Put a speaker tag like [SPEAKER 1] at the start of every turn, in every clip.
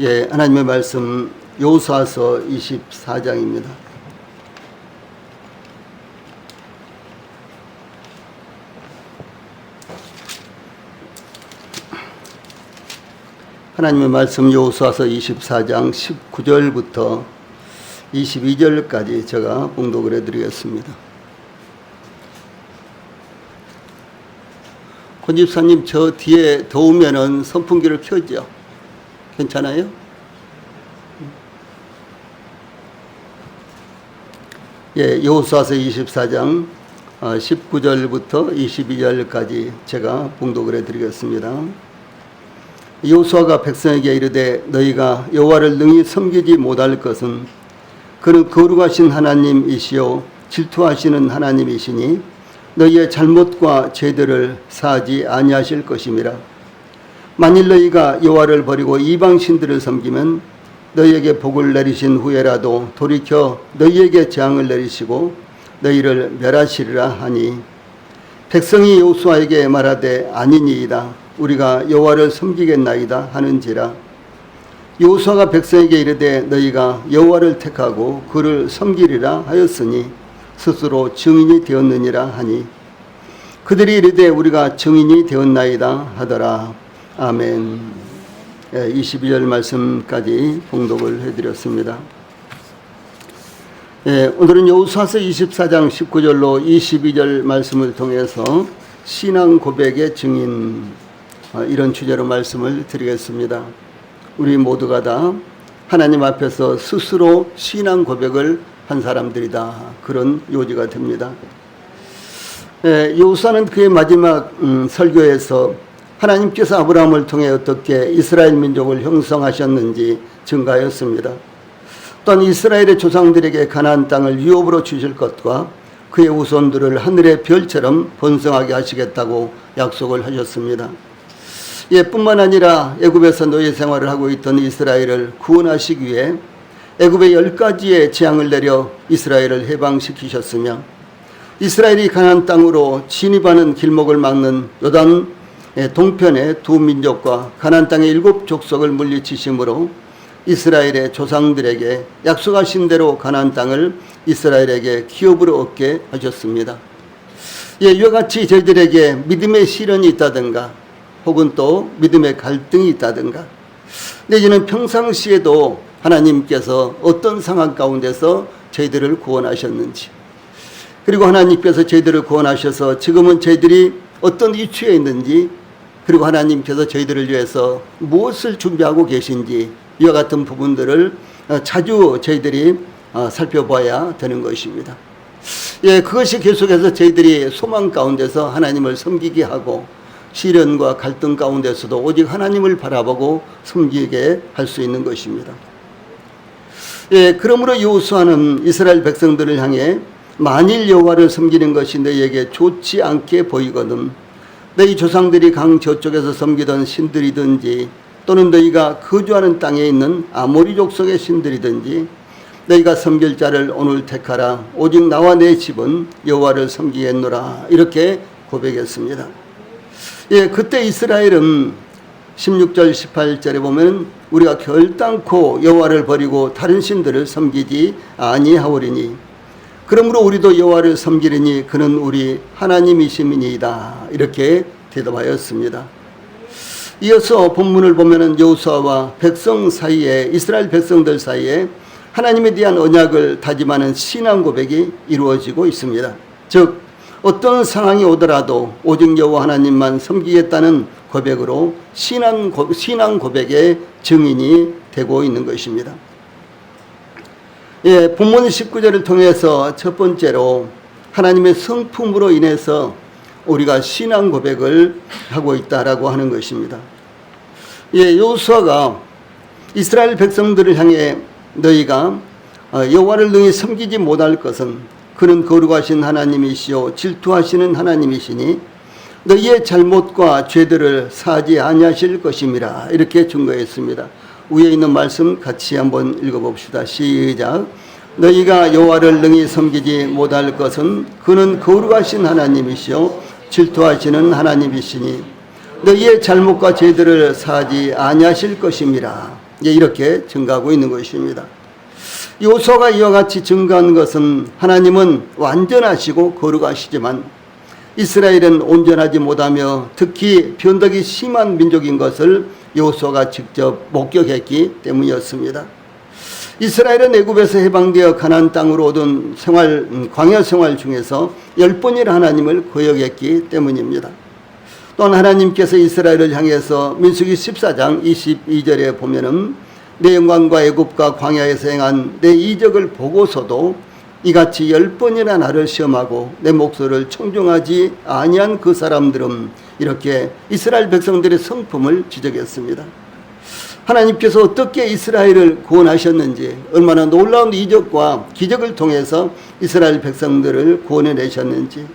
[SPEAKER 1] 예, 하나님의 말씀 여호수아서 24장입니다. 하나님의 말씀 여호수아서 24장 19절부터 22절까지 제가 봉독을 해드리겠습니다. 권 집사님, 저 뒤에 더우면은 선풍기를 켜죠? 괜찮아요? 예, 여호수아서 24장 19절부터 22절까지 제가 봉독을 해드리겠습니다. 여호수아가 백성에게 이르되 너희가 여호와를 능히 섬기지 못할 것은 그는 거룩하신 하나님이시요 질투하시는 하나님이시니 너희의 잘못과 죄들을 사하지 아니하실 것임이라. 만일 너희가 여호와를 버리고 이방 신들을 섬기면 너희에게 복을 내리신 후에라도 돌이켜 너희에게 재앙을 내리시고 너희를 멸하시리라 하니, 백성이 여호수아에게 말하되 아니니이다. 우리가 여호와를 섬기겠나이다 하는지라. 여호수아가 백성에게 이르되 너희가 여호와를 택하고 그를 섬기리라 하였으니 스스로 증인이 되었느니라 하니, 그들이 이르되 우리가 증인이 되었나이다 하더라. 아멘. 22절 말씀까지 봉독을 해드렸습니다. 오늘은 여호수아서 24장 19절로 22절 말씀을 통해서 신앙 고백의 증인, 이런 주제로 말씀을 드리겠습니다. 우리 모두가 다 하나님 앞에서 스스로 신앙 고백을 한 사람들이다, 그런 요지가 됩니다. 여호수아는 그의 마지막 설교에서 하나님께서 아브라함을 통해 어떻게 이스라엘 민족을 형성하셨는지 증가하였습니다. 또한 이스라엘의 조상들에게 가나안 땅을 유업으로 주실 것과 그의 후손들을 하늘의 별처럼 번성하게 하시겠다고 약속을 하셨습니다. 뿐만 아니라 애굽에서 노예 생활을 하고 있던 이스라엘을 구원하시기 위해 애굽의 10가지의 재앙을 내려 이스라엘을 해방시키셨으며, 이스라엘이 가나안 땅으로 진입하는 길목을 막는 요단 동편의 두 민족과 가나안 땅의 7 족속을 물리치심으로 이스라엘의 조상들에게 약속하신 대로 가나안 땅을 이스라엘에게 기업으로 얻게 하셨습니다. 이와 같이 저희들에게 믿음의 시련이 있다든가 혹은 또 믿음의 갈등이 있다든가, 내지는 평상시에도 하나님께서 어떤 상황 가운데서 저희들을 구원하셨는지, 그리고 하나님께서 저희들을 구원하셔서 지금은 저희들이 어떤 위치에 있는지, 그리고 하나님께서 저희들을 위해서 무엇을 준비하고 계신지, 이와 같은 부분들을 자주 저희들이 살펴봐야 되는 것입니다. 그것이 계속해서 저희들이 소망 가운데서 하나님을 섬기게 하고, 시련과 갈등 가운데서도 오직 하나님을 바라보고 섬기게 할 수 있는 것입니다. 그러므로 여호수아는 이스라엘 백성들을 향해 만일 여호와를 섬기는 것이 너희에게 좋지 않게 보이거든 너희 조상들이 강 저쪽에서 섬기던 신들이든지 또는 너희가 거주하는 땅에 있는 아모리 족속의 신들이든지 너희가 섬길 자를 오늘 택하라. 오직 나와 내 집은 여호와를 섬기겠노라. 이렇게 고백했습니다. 그때 이스라엘은 16절 18절에 보면 우리가 결단코 여호와를 버리고 다른 신들을 섬기지 아니하오리니 그러므로 우리도 여호와를 섬기리니 그는 우리 하나님이심이니이다. 이렇게 대답하였습니다. 이어서 본문을 보면은 여호수아와 백성 사이에, 이스라엘 백성들 사이에 하나님에 대한 언약을 다짐하는 신앙 고백이 이루어지고 있습니다. 즉 어떤 상황이 오더라도 오직 여호와 하나님만 섬기겠다는 고백으로 신앙 고백의 증인이 되고 있는 것입니다. 본문 19절을 통해서 첫 번째로 하나님의 성품으로 인해서 우리가 신앙 고백을 하고 있다라고 하는 것입니다. 여호수아가 이스라엘 백성들을 향해 너희가 여호와를 능히 섬기지 못할 것은 그는 거룩하신 하나님이시요 질투하시는 하나님이시니 너희의 잘못과 죄들을 사하지 아니하실 것임이라. 이렇게 증거했습니다. 위에 있는 말씀 같이 한번 읽어봅시다. 시작. 너희가 여호와를 능히 섬기지 못할 것은 그는 거룩하신 하나님이시요 질투하시는 하나님이시니 너희의 잘못과 죄들을 사하지 아니하실 것임이라. 이렇게 증가하고 있는 것입니다. 요소가 이와 같이 증가한 것은 하나님은 완전하시고 거룩하시지만 이스라엘은 온전하지 못하며 특히 변덕이 심한 민족인 것을 여호수아가 직접 목격했기 때문이었습니다. 이스라엘은 애굽에서 해방되어 가나안 땅으로 얻은 광야 생활 중에서 10번이나 하나님을 거역했기 때문입니다. 또한 하나님께서 이스라엘을 향해서 민수기 14장 22절에 보면은 내 영광과 애굽과 광야에서 행한 내 이적을 보고서도 이같이 10번이나 나를 시험하고 내 목소리를 청종하지 아니한 그 사람들은 이렇게 이스라엘 백성들의 성품을 지적했습니다. 하나님께서 어떻게 이스라엘을 구원하셨는지, 얼마나 놀라운 이적과 기적을 통해서 이스라엘 백성들을 구원해내셨는지,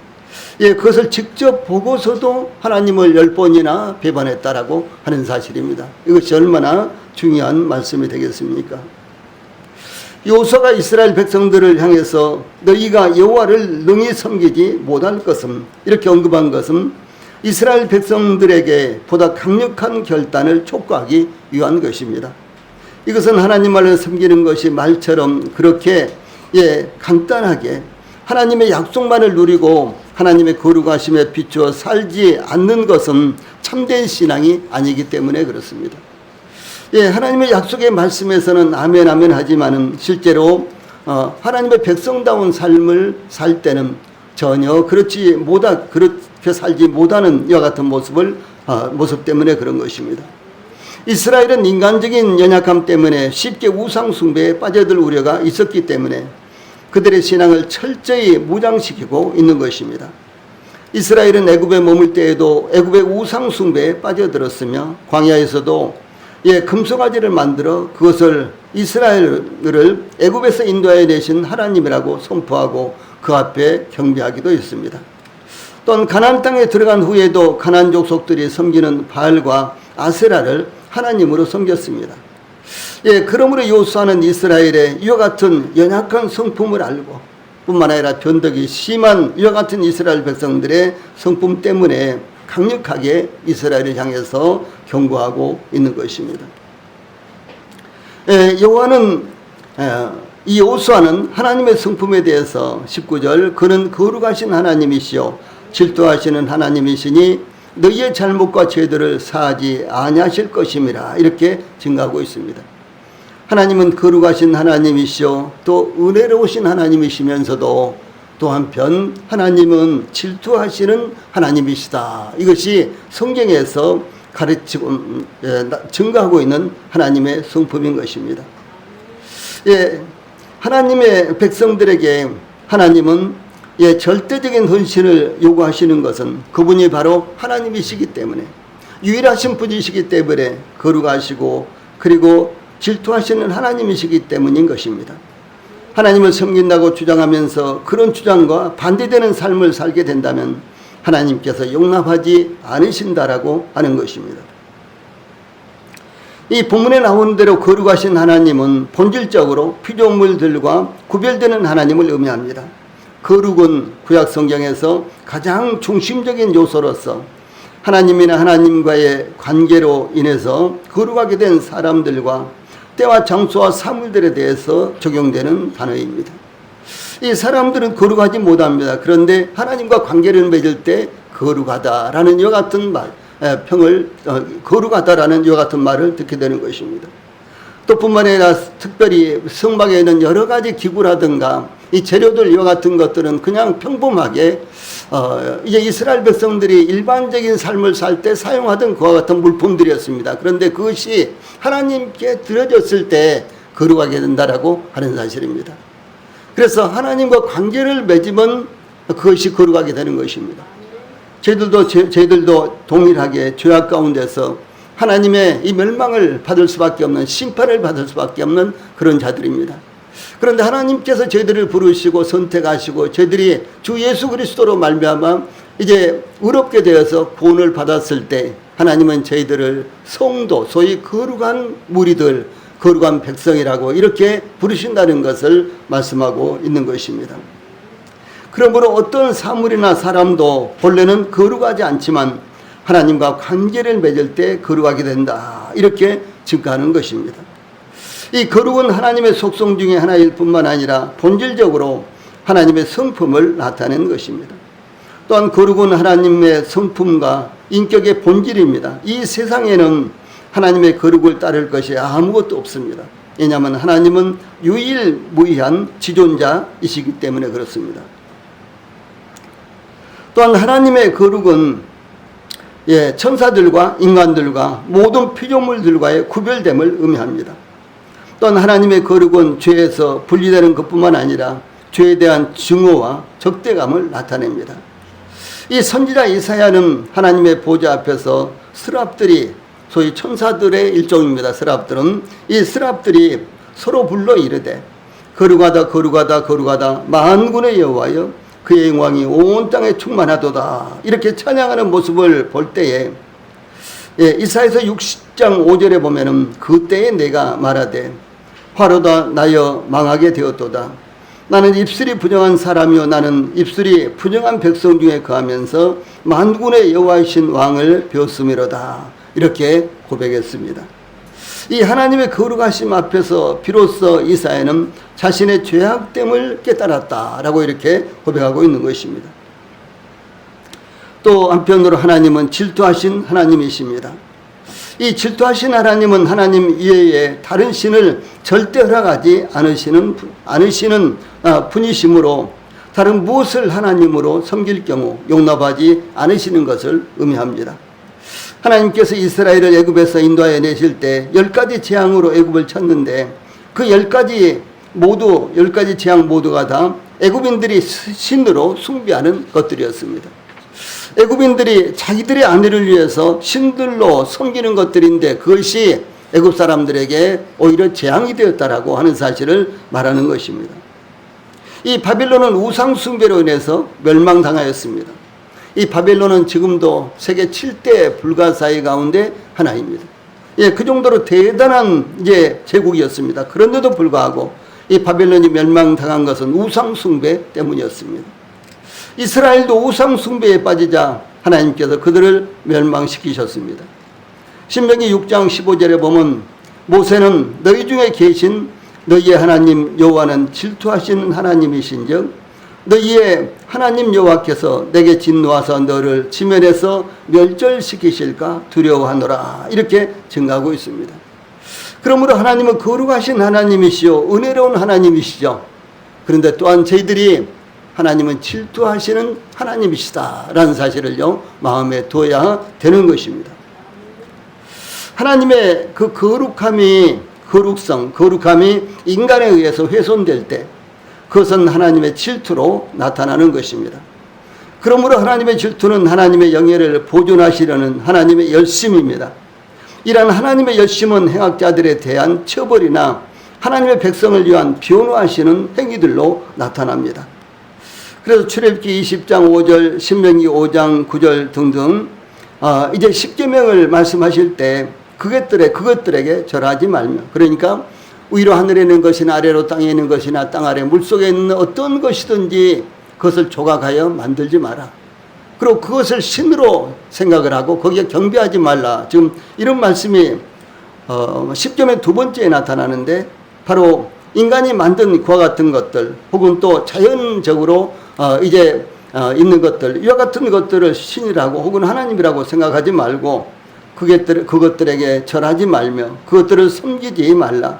[SPEAKER 1] 그것을 직접 보고서도 하나님을 10번이나 배반했다라고 하는 사실입니다. 이것이 얼마나 중요한 말씀이 되겠습니까? 여호수아가 이스라엘 백성들을 향해서 너희가 여호와를 능히 섬기지 못할 것은, 이렇게 언급한 것은 이스라엘 백성들에게 보다 강력한 결단을 촉구하기 위한 것입니다. 이것은 하나님만을 섬기는 것이 말처럼 그렇게 간단하게 하나님의 약속만을 누리고 하나님의 거룩하심에 비추어 살지 않는 것은 참된 신앙이 아니기 때문에 그렇습니다. 하나님의 약속의 말씀에서는 아멘 아멘 하지만은 실제로 하나님의 백성다운 삶을 살 때는 전혀 그렇게 살지 못하는 이와 같은 모습 때문에 그런 것입니다. 이스라엘은 인간적인 연약함 때문에 쉽게 우상 숭배에 빠져들 우려가 있었기 때문에 그들의 신앙을 철저히 무장시키고 있는 것입니다. 이스라엘은 애굽에 머물 때에도 애굽의 우상 숭배에 빠져들었으며 광야에서도 금송아지를 만들어 그것을 이스라엘을 애굽에서 인도하여 내신 하나님이라고 선포하고 그 앞에 경배하기도 했습니다. 또한 가나안 땅에 들어간 후에도 가나안 족속들이 섬기는 바알과 아세라를 하나님으로 섬겼습니다. 그러므로 여호수아는 이스라엘의 이와 같은 연약한 성품을 알고 뿐만 아니라 변덕이 심한 이와 같은 이스라엘 백성들의 성품 때문에 강력하게 이스라엘을 향해서 경고하고 있는 것입니다. 이 여호수아는 하나님의 성품에 대해서 19절 그는 거룩하신 하나님이시요 질투하시는 하나님이시니 너희의 잘못과 죄들을 사하지 아니하실 것임이라 이렇게 증가하고 있습니다. 하나님은 거룩하신 하나님이시요 또 은혜로우신 하나님이시면서도 또 한편 하나님은 질투하시는 하나님이시다. 이것이 성경에서 가르치고 증거하고 있는 하나님의 성품인 것입니다. 하나님의 백성들에게 하나님은 절대적인 헌신을 요구하시는 것은 그분이 바로 하나님이시기 때문에, 유일하신 분이시기 때문에 거룩하시고 그리고 질투하시는 하나님이시기 때문인 것입니다. 하나님을 섬긴다고 주장하면서 그런 주장과 반대되는 삶을 살게 된다면 하나님께서 용납하지 않으신다라고 하는 것입니다. 이 본문에 나온 대로 거룩하신 하나님은 본질적으로 피조물들과 구별되는 하나님을 의미합니다. 거룩은 구약 성경에서 가장 중심적인 요소로서 하나님이나 하나님과의 관계로 인해서 거룩하게 된 사람들과 때와 장소와 사물들에 대해서 적용되는 단어입니다. 이 사람들은 거룩하지 못합니다. 그런데 하나님과 관계를 맺을 때 거룩하다라는 이와 같은 거룩하다라는 이와 같은 말을 듣게 되는 것입니다. 또 뿐만 아니라 특별히 성막에 있는 여러 가지 기구라든가 이 재료들 이와 같은 것들은 그냥 평범하게 이제 이스라엘 백성들이 일반적인 삶을 살 때 사용하던 그와 같은 물품들이었습니다. 그런데 그것이 하나님께 드려졌을 때 거룩하게 된다라고 하는 사실입니다. 그래서 하나님과 관계를 맺으면 그것이 거룩하게 되는 것입니다. 저희들도 동일하게 죄악 가운데서 하나님의 이 멸망을 받을 수밖에 없는, 심판을 받을 수밖에 없는 그런 자들입니다. 그런데 하나님께서 저희들을 부르시고 선택하시고 저희들이 주 예수 그리스도로 말미암아 이제 의롭게 되어서 구원을 받았을 때 하나님은 저희들을 성도, 소위 거룩한 무리들, 거룩한 백성이라고 이렇게 부르신다는 것을 말씀하고 있는 것입니다. 그러므로 어떤 사물이나 사람도 본래는 거룩하지 않지만 하나님과 관계를 맺을 때 거룩하게 된다, 이렇게 증가하는 것입니다. 이 거룩은 하나님의 속성 중에 하나일 뿐만 아니라 본질적으로 하나님의 성품을 나타내는 것입니다. 또한 거룩은 하나님의 성품과 인격의 본질입니다. 이 세상에는 하나님의 거룩을 따를 것이 아무것도 없습니다. 왜냐하면 하나님은 유일무이한 지존자이시기 때문에 그렇습니다. 또한 하나님의 거룩은 천사들과 인간들과 모든 피조물들과의 구별됨을 의미합니다. 또한 하나님의 거룩은 죄에서 분리되는 것뿐만 아니라 죄에 대한 증오와 적대감을 나타냅니다. 이 선지자 이사야는 하나님의 보좌 앞에서 스랍들이, 소위 천사들의 일종입니다. 스랍들은, 이 스랍들이 서로 불러 이르되 거룩하다 거룩하다 거룩하다 만군의 여호와여 그의 영광이 온 땅에 충만하도다, 이렇게 찬양하는 모습을 볼 때에 이사야서 60장 5절에 보면은 그때에 내가 말하되 화로다 나여 망하게 되었도다. 나는 입술이 부정한 사람이요 나는 입술이 부정한 백성 중에 거하면서 만군의 여호와이신 왕을 배웠음이로다, 이렇게 고백했습니다. 이 하나님의 거룩하심 앞에서 비로소 이사야는 자신의 죄악됨을 깨달았다라고 이렇게 고백하고 있는 것입니다. 또 한편으로 하나님은 질투하신 하나님이십니다. 이 질투하신 하나님은 하나님 이외에 다른 신을 절대 허락하지 않으시는 분이시므로 다른 무엇을 하나님으로 섬길 경우 용납하지 않으시는 것을 의미합니다. 하나님께서 이스라엘을 애굽에서 인도하여 내실 때 10가지 재앙으로 애굽을 쳤는데 그 10가지 재앙 모두가 다 애굽인들이 신으로 숭배하는 것들이었습니다. 애굽인들이 자기들의 아내를 위해서 신들로 섬기는 것들인데 그것이 애굽 사람들에게 오히려 재앙이 되었다라고 하는 사실을 말하는 것입니다. 이 바빌론은 우상 숭배로 인해서 멸망당하였습니다. 이 바벨론은 지금도 세계 7대 불가사의 가운데 하나입니다. 그 정도로 대단한 제국이었습니다. 그런데도 불구하고 이 바벨론이 멸망당한 것은 우상 숭배 때문이었습니다. 이스라엘도 우상 숭배에 빠지자 하나님께서 그들을 멸망시키셨습니다. 신명기 6장 15절에 보면 모세는 너희 중에 계신 너희의 하나님 여호와는 질투하시는 하나님이신즉 너희의 하나님 여호와께서 내게 진노하사 너를 지면에서 멸절시키실까 두려워하노라, 이렇게 증가하고 있습니다. 그러므로 하나님은 거룩하신 하나님이시요 은혜로운 하나님이시죠. 그런데 또한 저희들이 하나님은 질투하시는 하나님이시다라는 사실을요 마음에 둬야 되는 것입니다. 하나님의 그 거룩함이 인간에 의해서 훼손될 때 그것은 하나님의 질투로 나타나는 것입니다. 그러므로 하나님의 질투는 하나님의 영예를 보존하시려는 하나님의 열심입니다. 이러한 하나님의 열심은 행악자들에 대한 처벌이나 하나님의 백성을 위한 변호하시는 행위들로 나타납니다. 그래서 출애굽기 20장 5절, 신명기 5장 9절 등등 이제 십계명을 말씀하실 때 그것들에게 절하지 말며, 그러니까 위로 하늘에 있는 것이나 아래로 땅에 있는 것이나 땅 아래 물속에 있는 어떤 것이든지 그것을 조각하여 만들지 마라. 그리고 그것을 신으로 생각을 하고 거기에 경배하지 말라. 지금 이런 말씀이 10점의 두 번째에 나타나는데 바로 인간이 만든 그와 같은 것들 혹은 또 자연적으로 있는 것들, 이와 같은 것들을 신이라고 혹은 하나님이라고 생각하지 말고 그것들에게 절하지 말며 그것들을 섬기지 말라.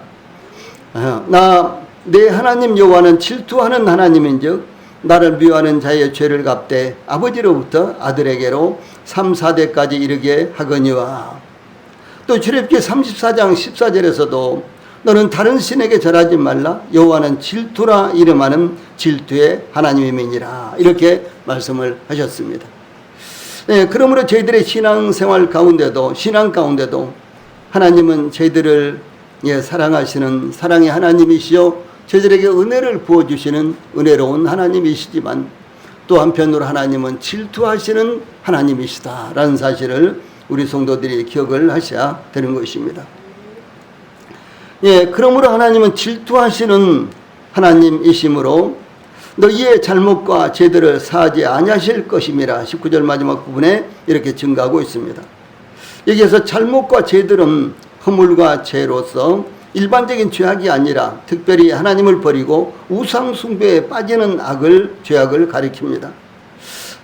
[SPEAKER 1] 내 하나님 여호와는 질투하는 하나님인즉 나를 미워하는 자의 죄를 갚되 아버지로부터 아들에게로 3, 4대까지 이르게 하거니와. 또 출애굽기 34장 14절에서도 너는 다른 신에게 절하지 말라. 여호와는 질투라 이름하는 질투의 하나님이니라. 이렇게 말씀을 하셨습니다. 그러므로 저희들의 신앙 가운데도 하나님은 저희들을 사랑하시는 사랑의 하나님이시요 저희들에게 은혜를 부어주시는 은혜로운 하나님이시지만 또 한편으로 하나님은 질투하시는 하나님이시다라는 사실을 우리 성도들이 기억을 하셔야 되는 것입니다. 그러므로 하나님은 질투하시는 하나님이시므로 너희의 잘못과 죄들을 사하지 아니하실 것임이라 19절 마지막 부분에 이렇게 증가하고 있습니다. 여기에서 잘못과 죄들은 허물과 죄로서 일반적인 죄악이 아니라 특별히 하나님을 버리고 우상 숭배에 빠지는 죄악을 가리킵니다.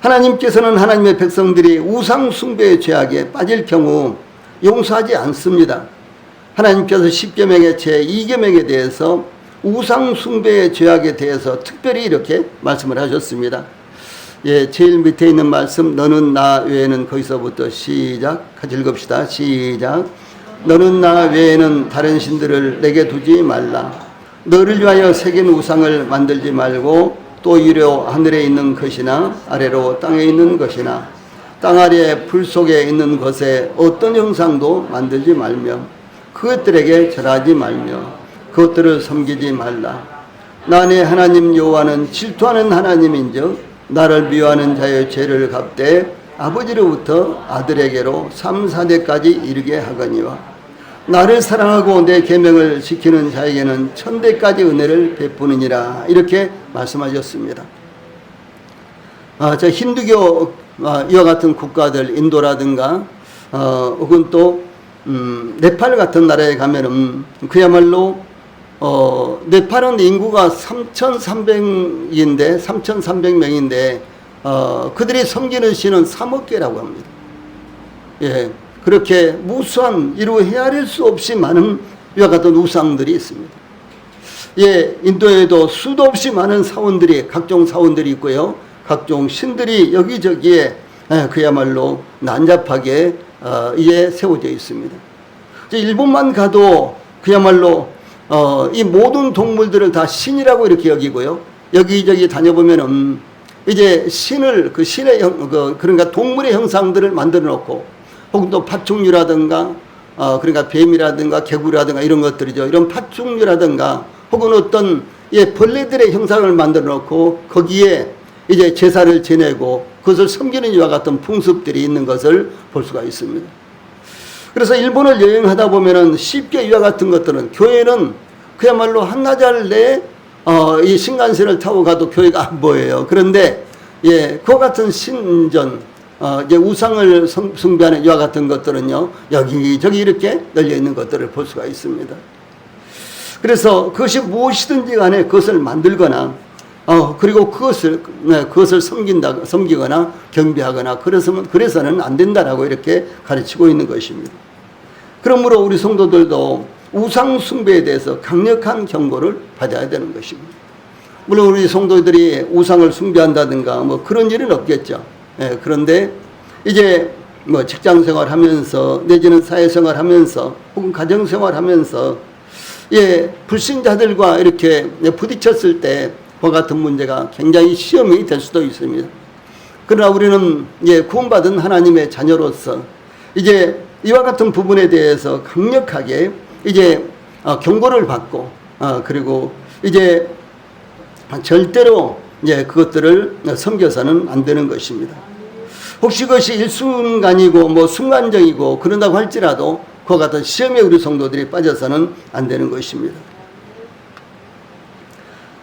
[SPEAKER 1] 하나님께서는 하나님의 백성들이 우상 숭배의 죄악에 빠질 경우 용서하지 않습니다. 하나님께서 10계명의 제2계명에 대해서 우상 숭배의 죄악에 대해서 특별히 이렇게 말씀을 하셨습니다. 예, 제일 밑에 있는 말씀, 너는 나 외에는, 거기서부터 시작, 같이 읽읍시다. 시작. 너는 나 외에는 다른 신들을 내게 두지 말라. 너를 위하여 새긴 우상을 만들지 말고 또 위로 하늘에 있는 것이나 아래로 땅에 있는 것이나 땅 아래 불 속에 있는 것에 어떤 형상도 만들지 말며 그것들에게 절하지 말며 그것들을 섬기지 말라. 나 내 하나님 여호와는 질투하는 하나님인즉 나를 미워하는 자의 죄를 갚되 아버지로부터 아들에게로 3, 4대까지 이르게 하거니와 나를 사랑하고 내 계명을 지키는 자에게는 1000대까지 은혜를 베푸느니라. 이렇게 말씀하셨습니다. 저 힌두교 이와 같은 국가들, 인도라든가 혹은 또 네팔 같은 나라에 가면은 그야말로 네팔은 인구가 3,300명인데 그들이 섬기는 신은 3억 개라고 합니다. 예, 그렇게 무수한 이루 헤아릴 수 없이 많은 이와 같은 우상들이 있습니다. 예, 인도에도 수도 없이 많은 사원들이, 각종 사원들이 있고요. 각종 신들이 여기저기에 그야말로 난잡하게 이에 세워져 있습니다. 일본만 가도 그야말로 이 모든 동물들을 다 신이라고 이렇게 여기고요. 여기저기 다녀보면은 이제 신을, 그 신의 그러니까 동물의 형상들을 만들어 놓고 혹은 또 파충류라든가 그러니까 뱀이라든가 개구리라든가 이런 것들이죠. 이런 파충류라든가 혹은 어떤 벌레들의 형상을 만들어 놓고 거기에 이제 제사를 지내고 그것을 섬기는 이와 같은 풍습들이 있는 것을 볼 수가 있습니다. 그래서 일본을 여행하다 보면은 쉽게 이와 같은 것들은, 교회는 그야말로 한나절 내에 이 신간선을 타고 가도 교회가 안 보여요. 그런데 그와 같은 신전, 이제 우상을 숭배하는 이와 같은 것들은요, 여기저기 이렇게 널려 있는 것들을 볼 수가 있습니다. 그래서 그것이 무엇이든지 간에 그것을 만들거나 그리고 그것을 섬기거나 경배하거나 그래서는 안 된다라고 이렇게 가르치고 있는 것입니다. 그러므로 우리 성도들도 우상 숭배에 대해서 강력한 경고를 받아야 되는 것입니다. 물론 우리 성도들이 우상을 숭배한다든가 뭐 그런 일은 없겠죠. 그런데 이제 뭐 직장 생활하면서 내지는 사회생활 하면서 혹은 가정생활 하면서 불신자들과 이렇게 부딪혔을 때 그와 같은 문제가 굉장히 시험이 될 수도 있습니다. 그러나 우리는 구원받은 하나님의 자녀로서 이제 이와 같은 부분에 대해서 강력하게 이제 경고를 받고 그리고 이제 절대로 그것들을 섬겨서는 안 되는 것입니다. 혹시 그것이 일순간이고 뭐 순간적이고 그런다고 할지라도 그와 같은 시험에 우리 성도들이 빠져서는 안 되는 것입니다.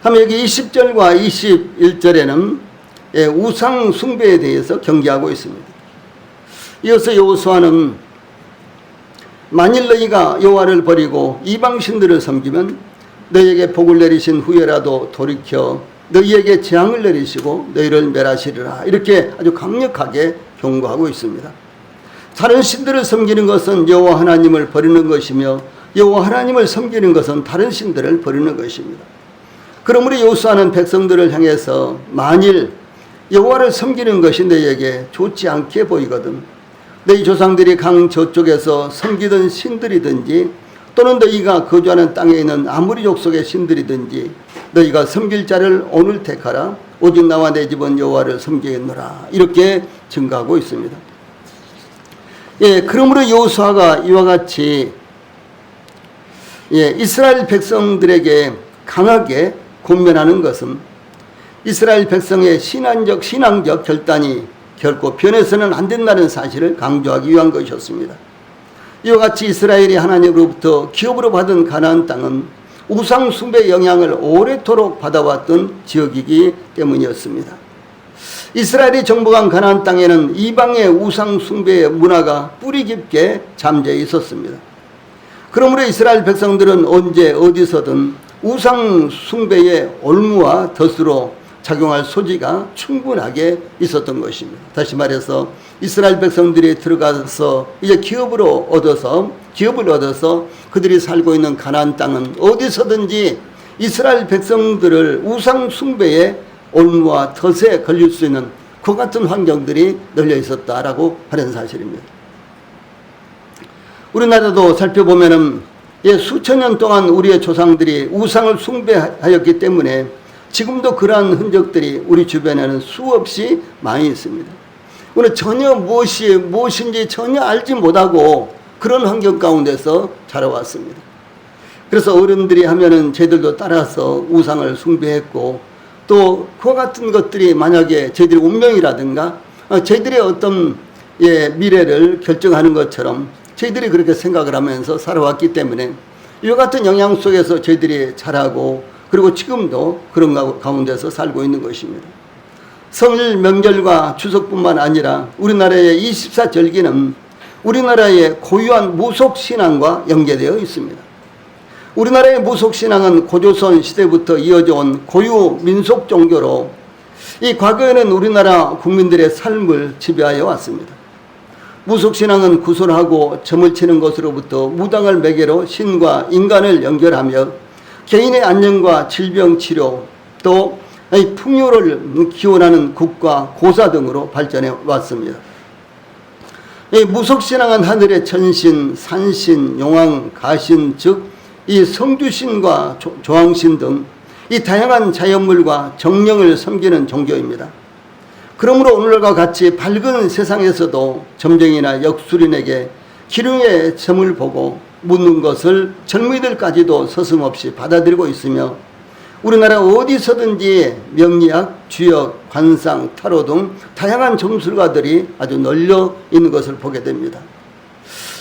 [SPEAKER 1] 다음 여기 20절과 21절에는 우상 숭배에 대해서 경계하고 있습니다. 이어서 여호수아는 만일 너희가 여호와를 버리고 이방 신들을 섬기면 너희에게 복을 내리신 후에라도 돌이켜 너희에게 재앙을 내리시고 너희를 멸하시리라. 이렇게 아주 강력하게 경고하고 있습니다. 다른 신들을 섬기는 것은 여호와 하나님을 버리는 것이며 여호와 하나님을 섬기는 것은 다른 신들을 버리는 것입니다. 그러므로 여호수아는 백성들을 향해서 만일 여호와를 섬기는 것이 너희에게 좋지 않게 보이거든 너희 조상들이 강 저쪽에서 섬기던 신들이든지 또는 너희가 거주하는 땅에 있는 아무리 족속의 신들이든지 너희가 섬길 자를 오늘 택하라. 오직 나와 내 집은 여호와를 섬기겠노라. 이렇게 증가하고 있습니다. 그러므로 여호수아가 이와 같이 이스라엘 백성들에게 강하게 권면하는 것은 이스라엘 백성의 신앙적 결단이 결코 변해서는 안 된다는 사실을 강조하기 위한 것이었습니다. 이와 같이 이스라엘이 하나님으로부터 기업으로 받은 가나안 땅은 우상 숭배의 영향을 오래도록 받아왔던 지역이기 때문이었습니다. 이스라엘이 정복한 가나안 땅에는 이방의 우상 숭배의 문화가 뿌리 깊게 잠재 있었습니다. 그러므로 이스라엘 백성들은 언제 어디서든 우상 숭배의 올무와 덫으로 작용할 소지가 충분하게 있었던 것입니다. 다시 말해서 이스라엘 백성들이 들어가서 이제 기업을 얻어서 그들이 살고 있는 가나안 땅은 어디서든지 이스라엘 백성들을 우상 숭배의 올무와 덫에 걸릴 수 있는 그 같은 환경들이 널려 있었다라고 하는 사실입니다. 우리나라도 살펴보면은 수천 년 동안 우리의 조상들이 우상을 숭배하였기 때문에 지금도 그러한 흔적들이 우리 주변에는 수없이 많이 있습니다. 우리는 전혀 무엇인지 전혀 알지 못하고 그런 환경 가운데서 자라왔습니다. 그래서 어른들이 하면은 저희들도 따라서 우상을 숭배했고, 또 그와 같은 것들이 만약에 저희들의 운명이라든가 저희들의 어떤 미래를 결정하는 것처럼 저희들이 그렇게 생각을 하면서 살아왔기 때문에 이와 같은 영향 속에서 저희들이 자라고, 그리고 지금도 그런 가운데서 살고 있는 것입니다. 성일 명절과 추석뿐만 아니라 우리나라의 24절기는 우리나라의 고유한 무속신앙과 연계되어 있습니다. 우리나라의 무속신앙은 고조선 시대부터 이어져 온 고유 민속 종교로 이 과거에는 우리나라 국민들의 삶을 지배하여 왔습니다. 무속신앙은 구설하고 점을 치는 것으로부터 무당을 매개로 신과 인간을 연결하며 개인의 안녕과 질병 치료, 또 풍요를 기원하는 국가 고사 등으로 발전해 왔습니다. 이 무속신앙은 하늘의 천신, 산신, 용왕, 가신, 즉 이 성주신과 조왕신 등 이 다양한 자연물과 정령을 섬기는 종교입니다. 그러므로 오늘과 같이 밝은 세상에서도 점쟁이나 역술인에게 기륭의 점을 보고 묻는 것을 젊은이들까지도 서슴없이 받아들이고 있으며, 우리나라 어디서든지 명리학, 주역, 관상, 타로 등 다양한 점술가들이 아주 널려 있는 것을 보게 됩니다.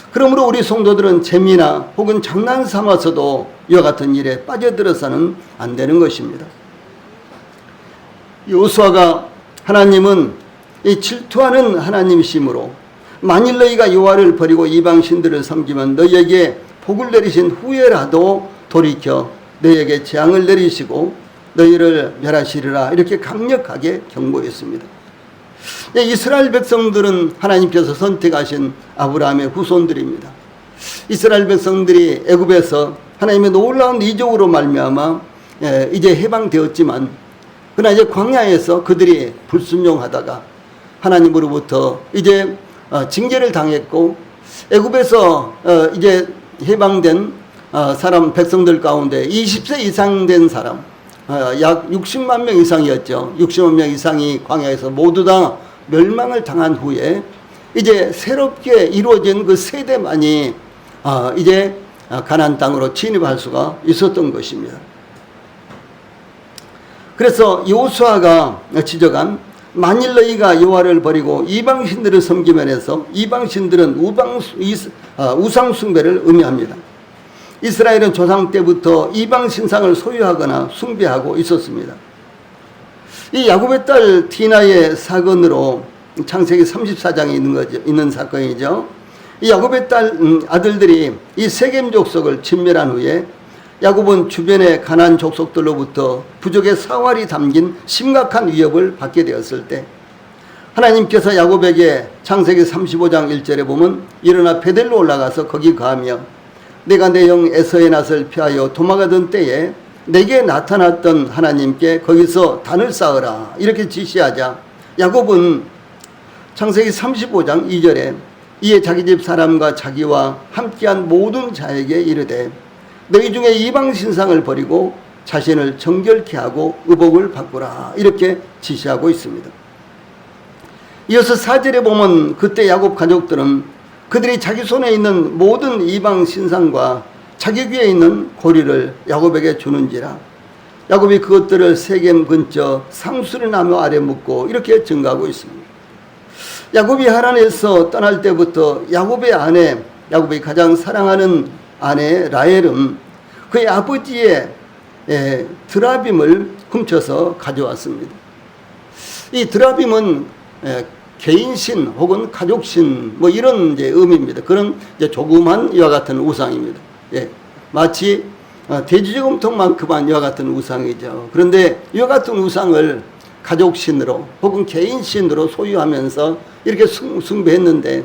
[SPEAKER 1] 그러므로 우리 성도들은 재미나 혹은 장난 삼아서도 이와 같은 일에 빠져들어서는 안 되는 것입니다. 여호수아가 하나님은 이 질투하는 하나님이시므로 만일 너희가 여호와를 버리고 이방 신들을 섬기면 너희에게 복을 내리신 후에라도 돌이켜 너희에게 재앙을 내리시고 너희를 멸하시리라, 이렇게 강력하게 경고했습니다. 이스라엘 백성들은 하나님께서 선택하신 아브라함의 후손들입니다. 이스라엘 백성들이 애굽에서 하나님의 놀라운 이적으로 말미암아 이제 해방되었지만, 그러나 이제 광야에서 그들이 불순종하다가 하나님으로부터 이제 징계를 당했고, 애굽에서 이제 해방된 사람 백성들 가운데 20세 이상 된 사람 약 60만 명 이상이었죠. 60만 명 이상이 광야에서 모두 다 멸망을 당한 후에 이제 새롭게 이루어진 그 세대만이 이제 가나안 땅으로 진입할 수가 있었던 것입니다. 그래서 여호수아가 지적한 만일 너희가 여호와를 버리고 이방신들을 섬기면 해서, 이방신들은 우상 숭배를 의미합니다. 이스라엘은 조상 때부터 이방 신상을 소유하거나 숭배하고 있었습니다. 이 야곱의 딸 디나의 사건으로 창세기 34장에 있는 사건이죠. 이 야곱의 딸 아들들이 이 세겜 족속을 진멸한 후에 야곱은 주변의 가나안 족속들로부터 부족의 사활이 담긴 심각한 위협을 받게 되었을 때 하나님께서 야곱에게 창세기 35장 1절에 보면 일어나 베델로 올라가서 거기 거하며 내가 내 영 에서의 낯을 피하여 도망하던 때에 내게 나타났던 하나님께 거기서 단을 쌓으라, 이렇게 지시하자 야곱은 창세기 35장 2절에 이에 자기 집 사람과 자기와 함께한 모든 자에게 이르되 너희 중에 이방 신상을 버리고 자신을 정결케 하고 의복을 바꾸라, 이렇게 지시하고 있습니다. 이어서 4절에 보면 그때 야곱 가족들은 그들이 자기 손에 있는 모든 이방 신상과 자기 귀에 있는 고리를 야곱에게 주는지라 야곱이 그것들을 세겜 근처 상수리 나무 아래 묻고, 이렇게 증가하고 있습니다. 야곱이 하란에서 떠날 때부터 야곱의 아내, 야곱이 가장 사랑하는 아내 라헬은 그의 아버지의 드라빔을 훔쳐서 가져왔습니다. 이 드라빔은 개인신 혹은 가족신 이런 의미입니다. 그런 조그만 이와 같은 우상입니다. 예, 마치 돼지저금통만큼만 이와 같은 우상이죠. 그런데 이와 같은 우상을 가족신으로 혹은 개인신으로 소유하면서 이렇게 숭배했는데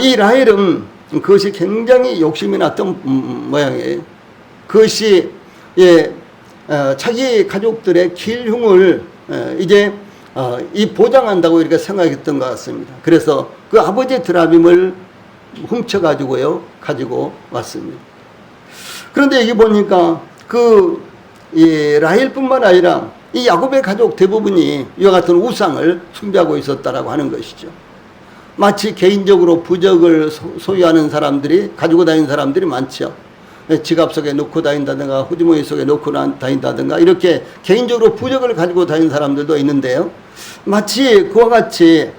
[SPEAKER 1] 이 라헬은 그것이 굉장히 욕심이 났던 모양이에요. 그것이 자기 가족들의 길흉을 이제 이 보장한다고 이렇게 생각했던 것 같습니다. 그래서 그 아버지의 드라빔을 훔쳐가지고요 가지고 왔습니다. 그런데 여기 보니까 라헬뿐만 아니라 이 야곱의 가족 대부분이 이와 같은 우상을 숭배하고 있었다라고 하는 것이죠. 마치 개인적으로 부적을 소유하는 사람들이 가지고 다니는 사람들이 많죠. 지갑 속에 넣고 다닌다든가 후지모니 속에 넣고 다닌다든가 이렇게 개인적으로 부적을 가지고 다니는 사람들도 있는데요. 마치 그와 같이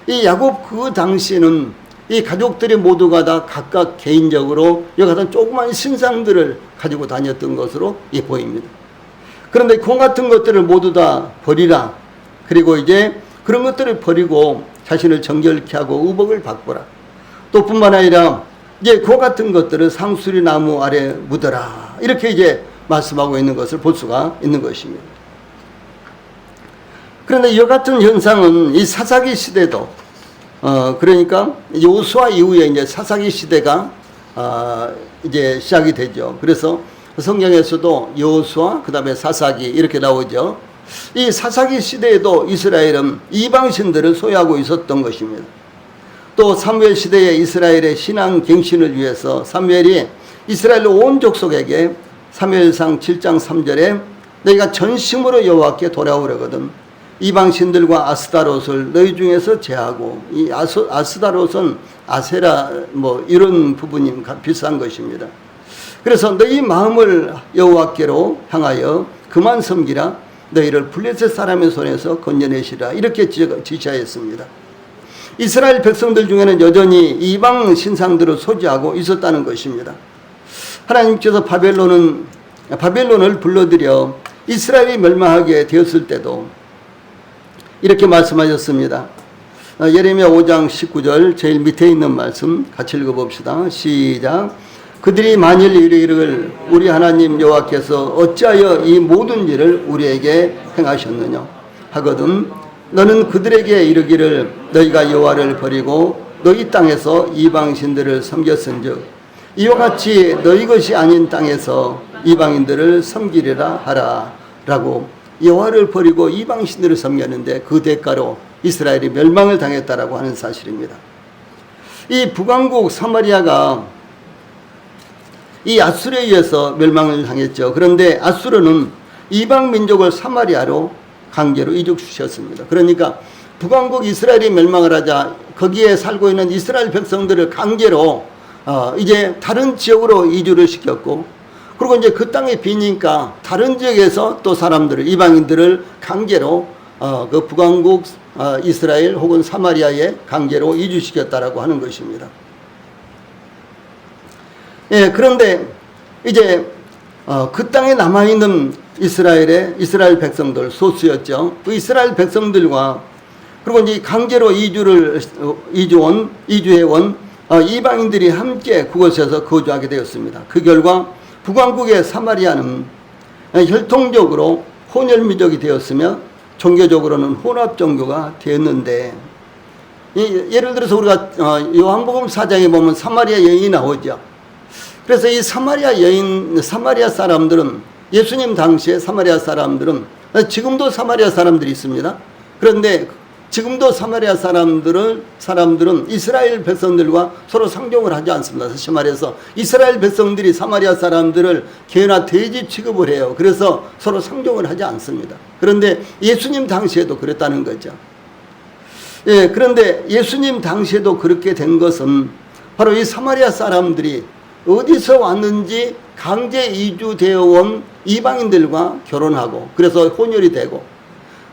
[SPEAKER 1] 이 야곱 그 당시에는 이 가족들이 모두가 다 각각 개인적으로 이와 같은 조그만 신상들을 가지고 다녔던 것으로 보입니다. 그런데 그 같은 것들을 모두 다 버리라. 그리고 이제 그런 것들을 버리고 자신을 정결케 하고 의복을 바꾸라. 또 뿐만 아니라 이제 그 같은 것들을 상수리 나무 아래 묻어라. 이렇게 이제 말씀하고 있는 것을 볼 수가 있는 것입니다. 그런데 이 같은 현상은 이 사사기 시대도 그러니까 요수아 이후에 이제 사사기 시대가 이제 시작이 되죠. 그래서 성경에서도 여호수아 그다음에 사사기 이렇게 나오죠. 이 사사기 시대에도 이스라엘은 이방신들을 소유하고 있었던 것입니다. 또 사무엘 시대에 이스라엘의 신앙 갱신을 위해서 사무엘이 이스라엘 온 족속에게 사무엘상 7장 3절에 너희가 전심으로 여호와께 돌아오려거든 이방신들과 아스다롯을 너희 중에서 제하고 이 아스다롯은 아세라 뭐 이런 부분이 비슷한 것입니다. 그래서 너희 마음을 여호와께로 향하여 그만 섬기라 너희를 블레셋 사람의 손에서 건져내시라 이렇게 지시하였습니다. 이스라엘 백성들 중에는 여전히 이방 신상들을 소지하고 있었다는 것입니다. 하나님께서 바벨론을 불러들여 이스라엘이 멸망하게 되었을 때도 이렇게 말씀하셨습니다. 예레미야 5장 19절 제일 밑에 있는 말씀 같이 읽어봅시다. 시작. 그들이 만일 이르기를 우리 하나님 여호와께서 어찌하여 이 모든 일을 우리에게 행하셨느냐 하거든 너는 그들에게 이르기를 너희가 여호와를 버리고 너희 땅에서 이방신들을 섬겼은즉 이와 같이 너희 것이 아닌 땅에서 이방인들을 섬기리라 하라 라고 여호와를 버리고 이방신들을 섬겼는데 그 대가로 이스라엘이 멸망을 당했다라고 하는 사실입니다. 이 북왕국 사마리아가 이 아수르에 의해서 멸망을 당했죠. 그런데 아수르는 이방 민족을 사마리아로 강제로 이주시켰습니다. 그러니까 북왕국 이스라엘이 멸망을 하자 거기에 살고 있는 이스라엘 백성들을 강제로 이제 다른 지역으로 이주를 시켰고 그리고 이제 그 땅이 비니까 다른 지역에서 또 사람들을 이방인들을 강제로 그 북왕국 이스라엘 혹은 사마리아에 강제로 이주시켰다라고 하는 것입니다. 예, 그런데 이제 그 땅에 남아있는 이스라엘 백성들 소수였죠. 그 이스라엘 백성들과 그리고 이제 강제로 이주해온 이방인들이 함께 그곳에서 거주하게 되었습니다. 그 결과 북왕국의 사마리아는 혈통적으로 혼혈민족이 되었으며 종교적으로는 혼합종교가 되었는데 예를 들어서 우리가 요한복음 4장에 보면 사마리아 여인이 나오죠. 그래서 이 사마리아 사람들은 예수님 당시에 사마리아 사람들은 지금도 사마리아 사람들이 있습니다. 그런데 지금도 사마리아 사람들은 이스라엘 백성들과 서로 상종을 하지 않습니다. 다시 말해서 이스라엘 백성들이 사마리아 사람들을 개나 돼지 취급을 해요. 그래서 서로 상종을 하지 않습니다. 그런데 예수님 당시에도 그랬다는 거죠. 예, 그런데 예수님 당시에도 그렇게 된 것은 바로 이 사마리아 사람들이 어디서 왔는지 강제 이주되어 온 이방인들과 결혼하고 그래서 혼혈이 되고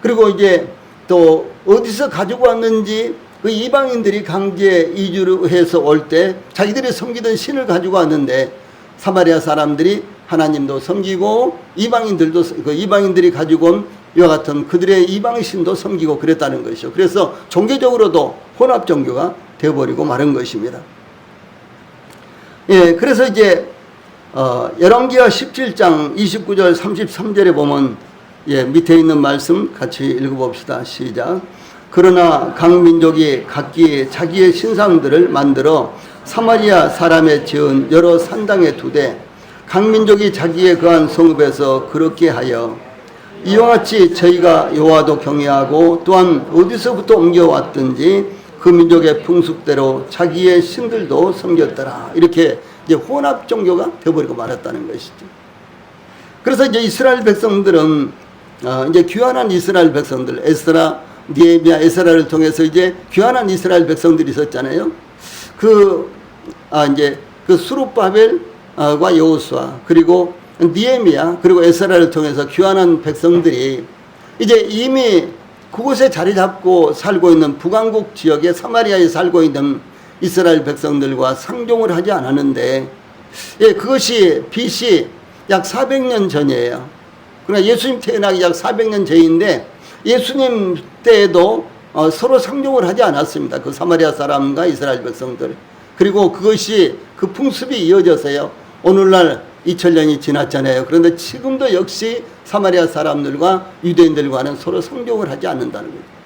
[SPEAKER 1] 그리고 이제 또 어디서 가지고 왔는지 그 이방인들이 강제 이주를 해서 올 때 자기들이 섬기던 신을 가지고 왔는데 사마리아 사람들이 하나님도 섬기고 이방인들도 그 이방인들이 가지고 온 이와 같은 그들의 이방신도 섬기고 그랬다는 것이죠. 그래서 종교적으로도 혼합 종교가 되어버리고 마른 것입니다. 예, 그래서 이제 열왕기하 17장 29절 33절에 보면 밑에 있는 말씀 같이 읽어봅시다. 시작. 그러나 각 민족이 각기 자기의 신상들을 만들어 사마리아 사람의 지은 여러 산당에 두되 각 민족이 자기의 거한 성읍에서 그렇게 하여 이와 같이 저희가 여호와도 경외하고 또한 어디서부터 옮겨왔든지 그 민족의 풍습대로 자기의 신들도 섬겼더라. 이렇게 이제 혼합 종교가 되어버리고 말았다는 것이죠. 그래서 이제 이스라엘 백성들은 이제 귀환한 이스라엘 백성들, 에스라, 니에미야, 에스라를 통해서 이제 귀환한 이스라엘 백성들이 있었잖아요. 이제 그 스룹바벨과 여호수아 그리고 니에미야 그리고 에스라를 통해서 귀환한 백성들이 이제 이미 그곳에 자리 잡고 살고 있는 북왕국 지역에 사마리아에 살고 있는 이스라엘 백성들과 상종을 하지 않았는데, 그것이 BC 약 400년 전이에요. 그러나 예수님 태어나기 약 400년 전인데 예수님 때에도 서로 상종을 하지 않았습니다. 그 사마리아 사람과 이스라엘 백성들. 그리고 그것이 그 풍습이 이어져서요. 오늘날 2000년이 지났잖아요. 그런데 지금도 역시 사마리아 사람들과 유대인들과는 서로 상종을 하지 않는다는 거예요.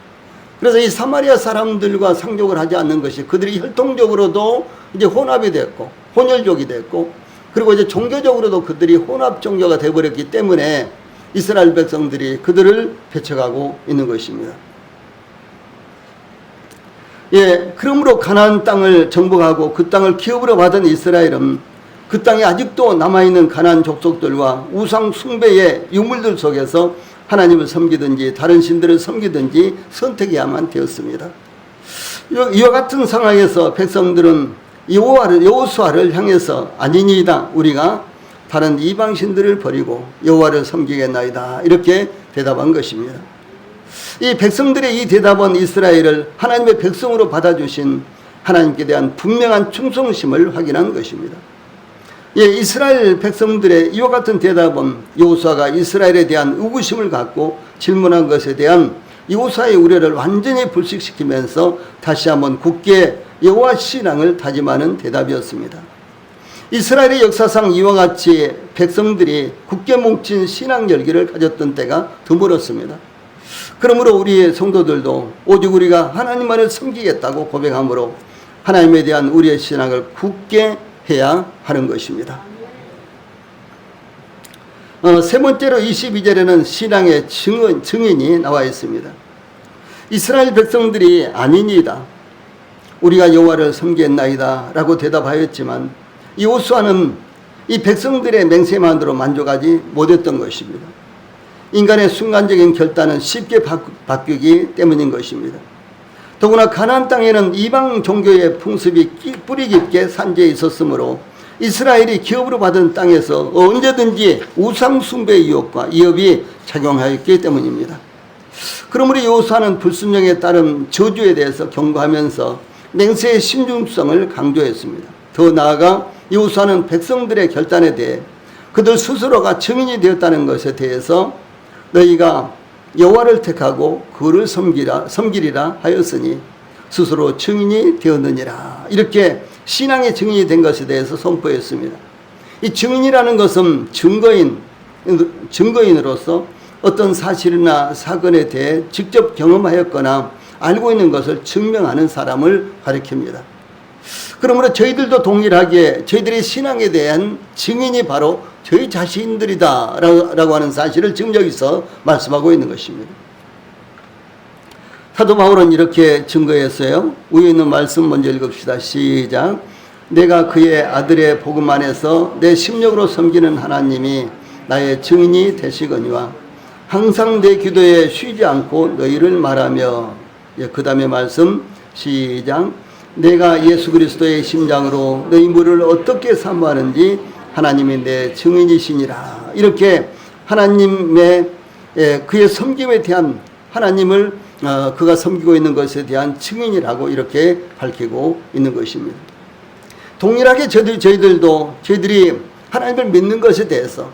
[SPEAKER 1] 그래서 이 사마리아 사람들과 상종을 하지 않는 것이 그들이 혈통적으로도 이제 혼합이 됐고 혼혈족이 됐고 그리고 이제 종교적으로도 그들이 혼합 종교가 되어버렸기 때문에 이스라엘 백성들이 그들을 배척하고 있는 것입니다. 그러므로 가나안 땅을 정복하고 그 땅을 기업으로 받은 이스라엘은 그 땅에 아직도 남아있는 가나안 족속들과 우상 숭배의 유물들 속에서 하나님을 섬기든지 다른 신들을 섬기든지 선택해야만 되었습니다. 이와 같은 상황에서 백성들은 여호수아를 향해서 아니니이다, 우리가 다른 이방 신들을 버리고 여호와를 섬기겠나이다, 이렇게 대답한 것입니다. 이 백성들의 이 대답은 이스라엘을 하나님의 백성으로 받아주신 하나님께 대한 분명한 충성심을 확인한 것입니다. 이스라엘 백성들의 이와 같은 대답은 여호수아가 이스라엘에 대한 의구심을 갖고 질문한 것에 대한 여호수아의 우려를 완전히 불식시키면서 다시 한번 굳게 여호와 신앙을 다짐하는 대답이었습니다. 이스라엘의 역사상 이와 같이 백성들이 굳게 뭉친 신앙 열기를 가졌던 때가 드물었습니다. 그러므로 우리 성도들도 오직 우리가 하나님만을 섬기겠다고 고백함으로 하나님에 대한 우리의 신앙을 굳게 해야 하는 것입니다. 세 번째로 22절에는 신앙의 증인이 나와 있습니다. 이스라엘 백성들이 아니니이다, 우리가 여호와를 섬기겠나이다 라고 대답하였지만 여호수아는 이 백성들의 맹세만으로 만족하지 못했던 것입니다. 인간의 순간적인 결단은 쉽게 바뀌기 때문인 것입니다. 더구나 가나안 땅에는 이방 종교의 풍습이 뿌리 깊게 산재해 있었으므로 이스라엘이 기업으로 받은 땅에서 언제든지 우상 숭배의 유혹과 위협이 작용하였기 때문입니다. 그러므로 여호수아는 불순종에 따른 저주에 대해서 경고하면서 맹세의 신중성을 강조했습니다. 더 나아가 여호수아는 백성들의 결단에 대해 그들 스스로가 증인이 되었다는 것에 대해서 너희가 여호와를 택하고 그를 섬기리라 하였으니 스스로 증인이 되었느니라, 이렇게 신앙의 증인이 된 것에 대해서 선포했습니다. 이 증인이라는 것은 증거인으로서 어떤 사실이나 사건에 대해 직접 경험하였거나 알고 있는 것을 증명하는 사람을 가리킵니다. 그러므로 저희들도 동일하게 저희들의 신앙에 대한 증인이 바로 저희 자신들이다 라고 하는 사실을 지금 여기서 말씀하고 있는 것입니다. 사도 바울은 이렇게 증거했어요. 위에 있는 말씀 먼저 읽읍시다. 시작. 내가 그의 아들의 복음 안에서 내 심령으로 섬기는 하나님이 나의 증인이 되시거니와 항상 내 기도에 쉬지 않고 너희를 말하며, 그 다음에 말씀 시작. 내가 예수 그리스도의 심장으로 너희 물을 어떻게 사모하는지 하나님이 내 증인이시니라. 이렇게 하나님의 그의 섬김에 대한 하나님을 그가 섬기고 있는 것에 대한 증인이라고 이렇게 밝히고 있는 것입니다. 동일하게 저희들도 저희들이 하나님을 믿는 것에 대해서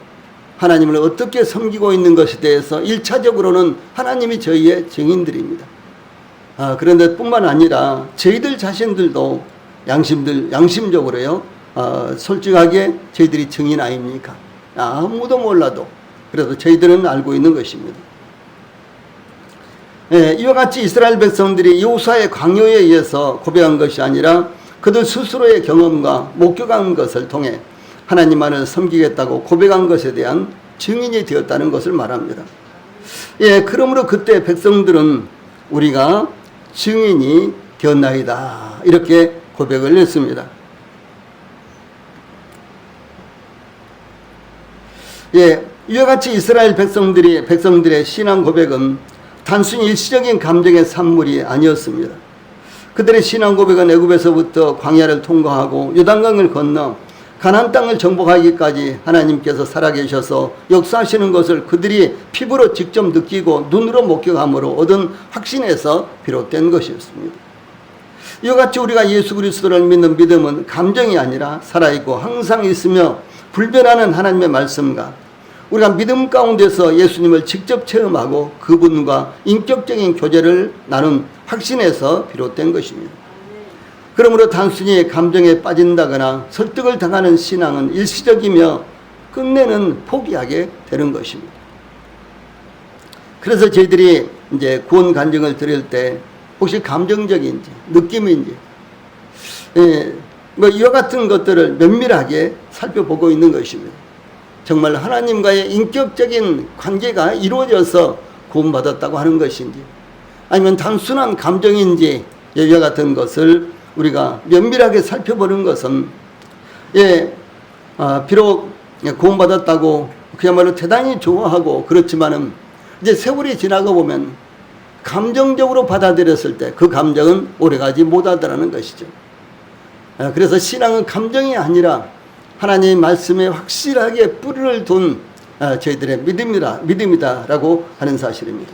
[SPEAKER 1] 하나님을 어떻게 섬기고 있는 것에 대해서 1차적으로는 하나님이 저희의 증인들입니다. 그런데 뿐만 아니라 저희들 자신들도 양심적으로요, 솔직하게 저희들이 증인 아닙니까? 아무도 몰라도 그래도 저희들은 알고 있는 것입니다. 이와 같이 이스라엘 백성들이 여호수아의 강요에 의해서 고백한 것이 아니라 그들 스스로의 경험과 목격한 것을 통해 하나님만을 섬기겠다고 고백한 것에 대한 증인이 되었다는 것을 말합니다. 그러므로 그때 백성들은 우리가 증인이 되었나이다 이렇게 고백을 했습니다. 이와 같이 이스라엘 백성들의 신앙 고백은 단순히 일시적인 감정의 산물이 아니었습니다. 그들의 신앙 고백은 애굽에서부터 광야를 통과하고 요단강을 건너 가나안 땅을 정복하기까지 하나님께서 살아계셔서 역사하시는 것을 그들이 피부로 직접 느끼고 눈으로 목격함으로 얻은 확신에서 비롯된 것이었습니다. 이와 같이 우리가 예수 그리스도를 믿는 믿음은 감정이 아니라 살아있고 항상 있으며 불변하는 하나님의 말씀과 우리가 믿음 가운데서 예수님을 직접 체험하고 그분과 인격적인 교제를 나눈 확신에서 비롯된 것입니다. 그러므로 단순히 감정에 빠진다거나 설득을 당하는 신앙은 일시적이며 끝내는 포기하게 되는 것입니다. 그래서 저희들이 이제 구원 간증을 드릴 때 혹시 감정적인지 느낌인지 이와 같은 것들을 면밀하게 살펴보고 있는 것입니다. 정말 하나님과의 인격적인 관계가 이루어져서 구원받았다고 하는 것인지 아니면 단순한 감정인지 이와 같은 것을 우리가 면밀하게 살펴보는 것은 비록 구원받았다고 그야말로 대단히 좋아하고 그렇지만은 이제 세월이 지나고 보면 감정적으로 받아들였을 때 그 감정은 오래가지 못하더라는 것이죠. 그래서 신앙은 감정이 아니라 하나님의 말씀에 확실하게 뿌리를 둔 저희들의 믿음이다라고 하는 사실입니다.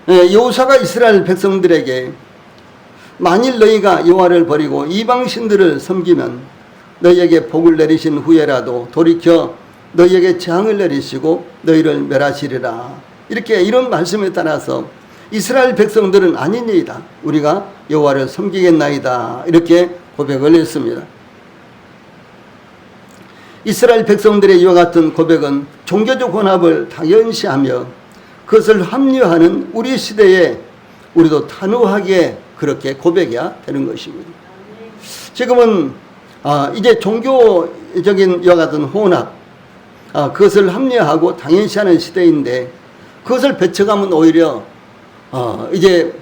[SPEAKER 1] 여호수아가 이스라엘 백성들에게 만일 너희가 여호와를 버리고 이방 신들을 섬기면 너희에게 복을 내리신 후에라도 돌이켜 너희에게 재앙을 내리시고 너희를 멸하시리라. 이런 말씀에 따라서 이스라엘 백성들은 아니니이다. 우리가 여호와를 섬기겠나이다. 이렇게 고백을 했습니다. 이스라엘 백성들의 이와 같은 고백은 종교적 혼합을 당연시하며 그것을 합리화하는 우리 시대에 우리도 단호하게 그렇게 고백해야 되는 것입니다. 지금은 이제 종교적인 이와 같은 혼합 그것을 합리화하고 당연시하는 시대인데 그것을 배척하면 오히려 이제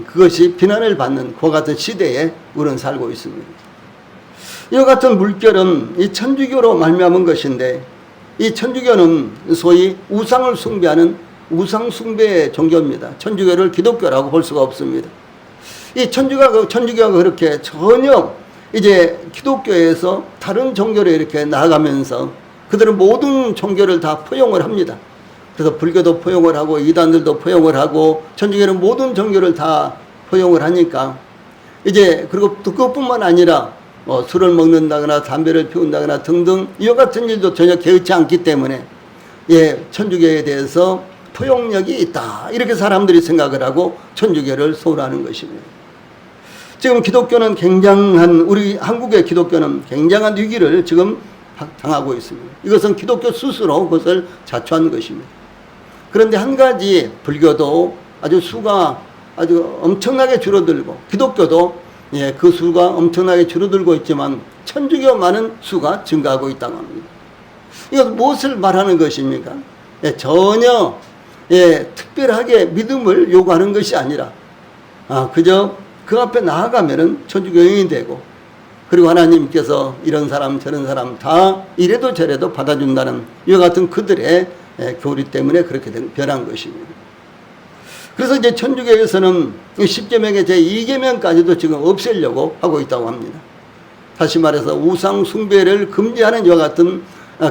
[SPEAKER 1] 그것이 비난을 받는 그와 같은 시대에 우리는 살고 있습니다. 이와 같은 물결은 이 천주교로 말미암은 것인데 이 천주교는 소위 우상을 숭배하는 우상 숭배 종교입니다. 천주교를 기독교라고 볼 수가 없습니다. 이 천주교가 그렇게 전혀 이제 기독교에서 다른 종교로 이렇게 나아가면서 그들은 모든 종교를 다 포용을 합니다. 그래서 불교도 포용을 하고 이단들도 포용을 하고 천주교는 모든 종교를 다 포용을 하니까 이제 그리고 또 그것뿐만 아니라 술을 먹는다거나 담배를 피운다거나 등등 이와 같은 일도 전혀 개의치 않기 때문에 천주교에 대해서 포용력이 있다 이렇게 사람들이 생각을 하고 천주교를 소홀하는 것입니다. 지금 기독교는 우리 한국의 기독교는 굉장한 위기를 지금 당하고 있습니다. 이것은 기독교 스스로 그것을 자초한 것입니다. 그런데 한 가지 불교도 수가 아주 엄청나게 줄어들고 기독교도 그 수가 엄청나게 줄어들고 있지만 천주교만은 수가 증가하고 있다고 합니다. 이건 무엇을 말하는 것입니까? 전혀 특별하게 믿음을 요구하는 것이 아니라 그저 그 앞에 나아가면은 천주교인이 되고 그리고 하나님께서 이런 사람 저런 사람 다 이래도 저래도 받아준다는 이와 같은 그들의 교리 때문에 그렇게 변한 것입니다. 그래서 이제 천주교에서는 10계명의 제2계명까지도 지금 없애려고 하고 있다고 합니다. 다시 말해서 우상 숭배를 금지하는 이와 같은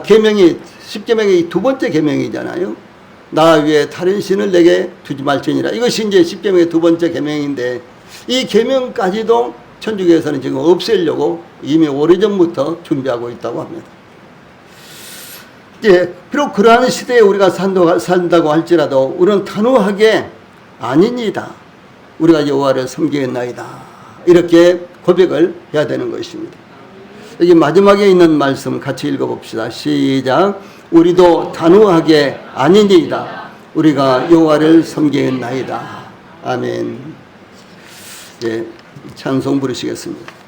[SPEAKER 1] 계명이 10계명의 두 번째 계명이잖아요. 나 외에 다른 신을 내게 두지 말지니라. 이것이 이제 10계명의 두 번째 계명인데 이 계명까지도 천주교에서는 지금 없애려고 이미 오래전부터 준비하고 있다고 합니다. 비록 그러한 시대에 우리가 산다고 할지라도 우리는 단호하게 아닙니다. 우리가 여호와를 섬기겠나이다. 이렇게 고백을 해야 되는 것입니다. 여기 마지막에 있는 말씀 같이 읽어봅시다. 시작. 우리도 단호하게 아니니이다. 우리가 여호와를 섬기나이다. 아멘. 예, 찬송 부르시겠습니다.